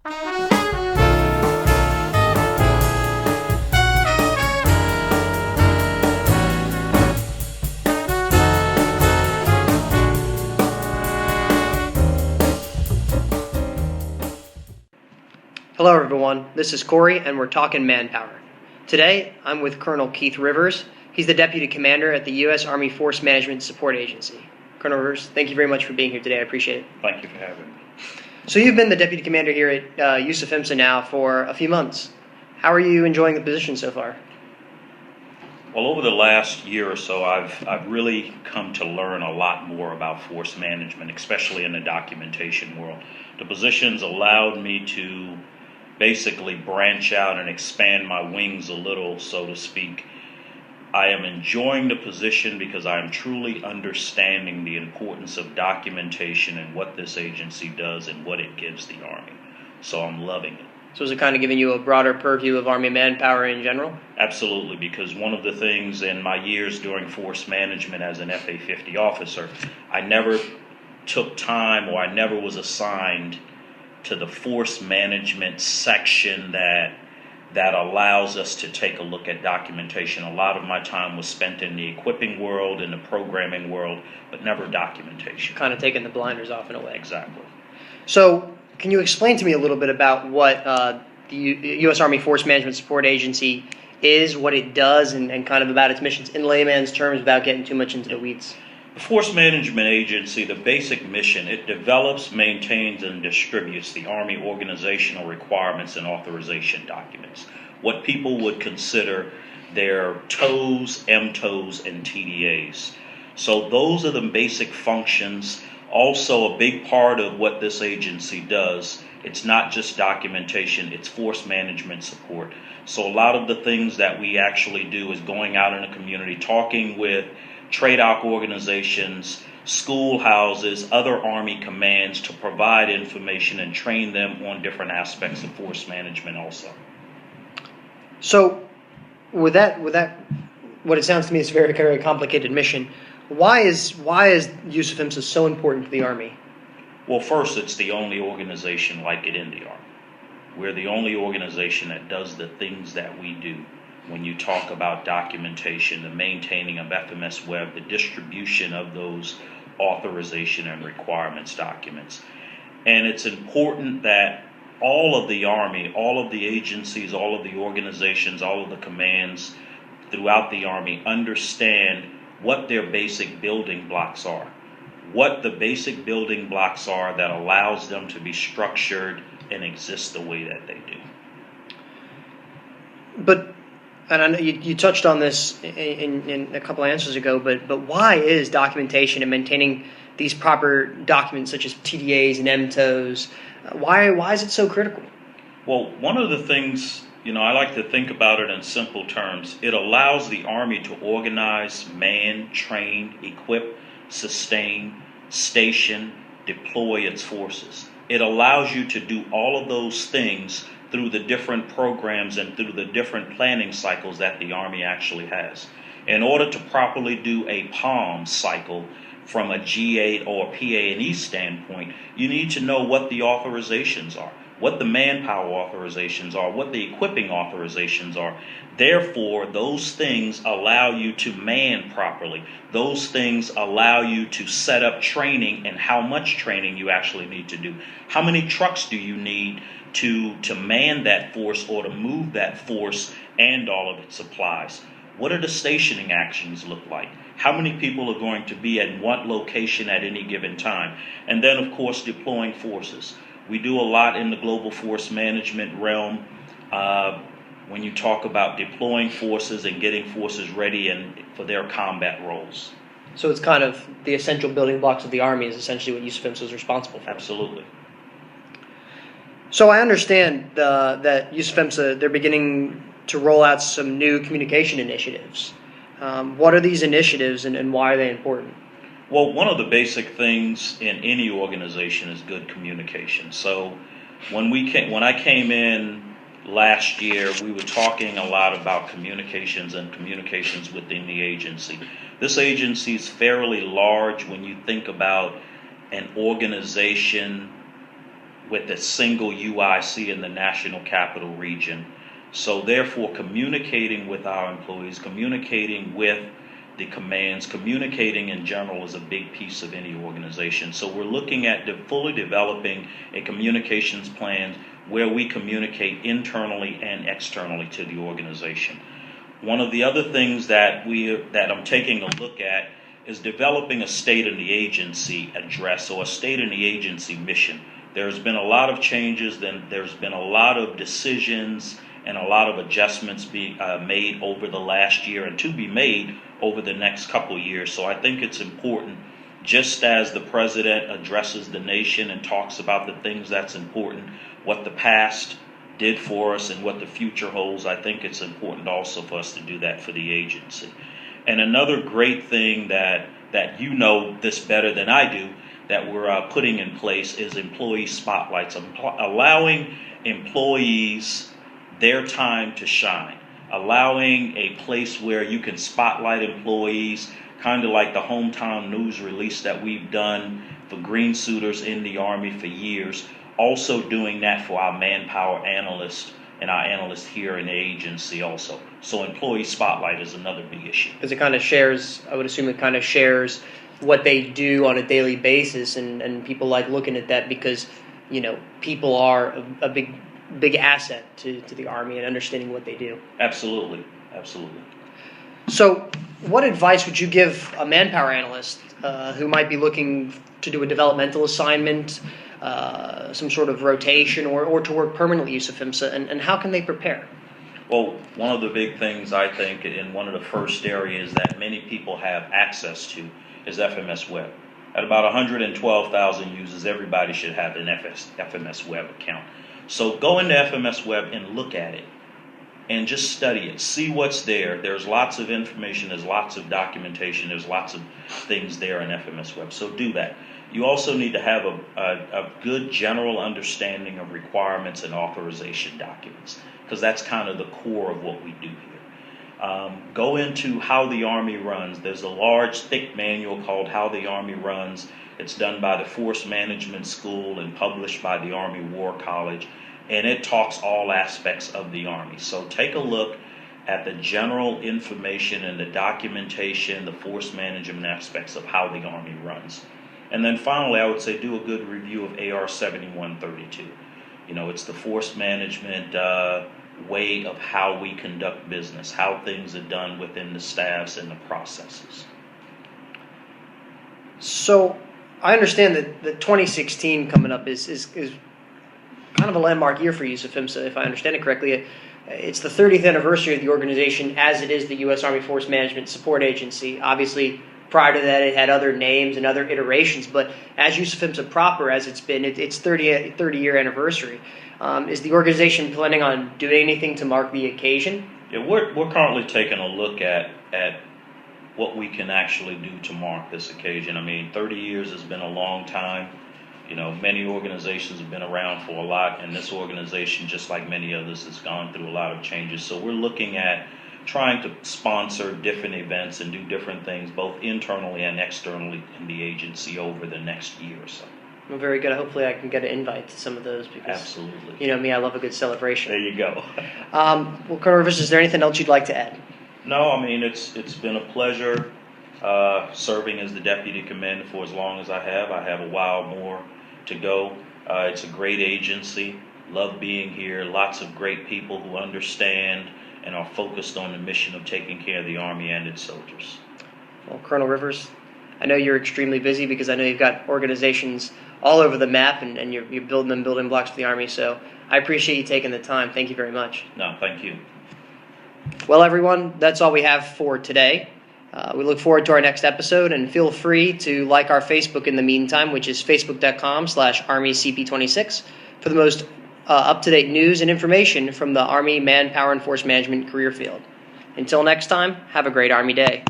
Hello everyone, this is Corey and we're talking manpower. Today I'm with Colonel Keith Rivers. He's the Deputy Commander at the U.S. Army Force Management Support Agency. Colonel Rivers, thank you very much for being here today. I appreciate it. Thank you for having me. So you've been the Deputy Commander here at USAFIMSA now for a few months. How are you enjoying the position so far? Well, over the last year or so, I've really come to learn a lot more about force management, especially in the documentation world. The position's allowed me to basically branch out and expand my wings a little, so to speak. I am enjoying the position because I am truly understanding the importance of documentation and what this agency does and what it gives the Army. So I'm loving it. So is it kind of giving you a broader purview of Army manpower in general? Absolutely, because one of the things in my years doing force management as an FA-50 officer, I never took time or I never was assigned to the force management section that allows us to take a look at documentation. A lot of my time was spent in the equipping world, in the programming world, but never documentation. Kind of taking the blinders off in a way. Exactly. So can you explain to me a little bit about what the U.S. Army Force Management Support Agency is, what it does, and kind of about its missions in layman's terms without getting too much into the weeds? The Force Management Agency, the basic mission, it develops, maintains, and distributes the Army organizational requirements and authorization documents, what people would consider their TOEs, MTOEs, and TDAs. So those are the basic functions. Also, a big part of what this agency does, it's not just documentation, it's force management support. So a lot of the things that we actually do is going out in the community, talking with trade-out organizations, schoolhouses, other Army commands to provide information and train them on different aspects of force management also. So with that, what it sounds to me is a very, very complicated mission. Why is USAFIMSA so important to the Army? Well, first, it's the only organization like it in the Army. We're the only organization that does the things that we do. When you talk about documentation, the maintaining of FMS web, the distribution of those authorization and requirements documents. And it's important that all of the Army, all of the agencies, all of the organizations, all of the commands throughout the Army understand what their basic building blocks are, what the basic building blocks are that allows them to be structured and exist the way that they do. But, and I know you touched on this in a couple of answers ago, but why is documentation and maintaining these proper documents such as TDAs and MTOs, why is it so critical? Well, one of the things, I like to think about it in simple terms. It allows the Army to organize, man, train, equip, sustain, station, deploy its forces. It allows you to do all of those things through the different programs and through the different planning cycles that the Army actually has. In order to properly do a POM cycle from a GA or PA&E standpoint, you need to know what the authorizations are, what the manpower authorizations are, what the equipping authorizations are. Therefore, those things allow you to man properly. Those things allow you to set up training and how much training you actually need to do. How many trucks do you need to man that force or to move that force and all of its supplies? What do the stationing actions look like? How many people are going to be at what location at any given time? And then, of course, deploying forces. We do a lot in the global force management realm when you talk about deploying forces and getting forces ready and for their combat roles. So it's kind of the essential building blocks of the Army is essentially what USAFIMSA is responsible for. Absolutely. So I understand that USAFIMSA, they're beginning to roll out some new communication initiatives. What are these initiatives and why are they important? Well, one of the basic things in any organization is good communication. So when I came in last year, we were talking a lot about communications and communications within the agency. This agency is fairly large when you think about an organization with a single UIC in the National Capital Region. So therefore, communicating with our employees, communicating with the commands, communicating in general is a big piece of any organization. So we're looking at fully developing a communications plan where we communicate internally and externally to the organization. One of the other things that I'm taking a look at is developing a state of the agency address or a state of the agency mission. There's been a lot of changes, then there's been a lot of decisions and a lot of adjustments being made over the last year and to be made over the next couple of years. So I think it's important, just as the president addresses the nation and talks about the things that's important, what the past did for us and what the future holds, I think it's important also for us to do that for the agency. And another great thing that you know this better than I do, that we're putting in place is employee spotlights, allowing employees their time to shine, allowing a place where you can spotlight employees, kind of like the hometown news release that we've done for green suiters in the Army for years, also doing that for our manpower analysts and our analysts here in the agency also. So employee spotlight is another big issue. Because it kind of shares, I would assume it kind of shares what they do on a daily basis, and people like looking at that because, you know, people are a big asset to the Army and understanding what they do. Absolutely, absolutely. So what advice would you give a manpower analyst who might be looking to do a developmental assignment, some sort of rotation, or to work permanently use of PHMSA, and how can they prepare? Well, one of the big things I think, in one of the first areas that many people have access to is FMS Web. At about 112,000 users, everybody should have an FMS Web account. So go into FMS Web and look at it and just study it. See what's there. There's lots of information. There's lots of documentation. There's lots of things there in FMS Web. So do that. You also need to have a good general understanding of requirements and authorization documents, because that's kind of the core of what we do here. Go into how the Army runs. There's a large, thick manual called How the Army Runs. It's done by the Force Management School and published by the Army War College, and it talks all aspects of the Army. So take a look at the general information and the documentation, the force management aspects of how the Army runs. And then finally, I would say do a good review of AR 7132. You know, it's the force management way of how we conduct business, how things are done within the staffs and the processes. So I understand that the 2016 coming up is kind of a landmark year for use of PHMSA, if I understand it correctly. It's the 30th anniversary of the organization as it is the U.S. Army Force Management Support Agency. Obviously, prior to that, it had other names and other iterations, but as use of PHMSA proper, as it's been, its 30-year anniversary. Is the organization planning on doing anything to mark the occasion? Yeah, we're currently taking a look at what we can actually do to mark this occasion. I mean, 30 years has been a long time. You know, many organizations have been around for a lot, and this organization, just like many others, has gone through a lot of changes. So we're looking at trying to sponsor different events and do different things, both internally and externally in the agency over the next year or so. Well, very good. Hopefully I can get an invite to some of those because, absolutely, you know me, I love a good celebration. There you go. Well, Colonel Rivers, is there anything else you'd like to add? No, I mean, it's been a pleasure serving as the deputy commander for as long as I have. I have a while more to go. It's a great agency. Love being here. Lots of great people who understand and are focused on the mission of taking care of the Army and its soldiers. Well, Colonel Rivers, I know you're extremely busy because I know you've got organizations all over the map and you're building them building blocks for the Army. So I appreciate you taking the time. Thank you very much. No, thank you. Well, everyone, that's all we have for today. We look forward to our next episode, and feel free to like our Facebook in the meantime, which is facebook.com/ArmyCP26 for the most up-to-date news and information from the Army Manpower and Force Management career field. Until next time, have a great Army day.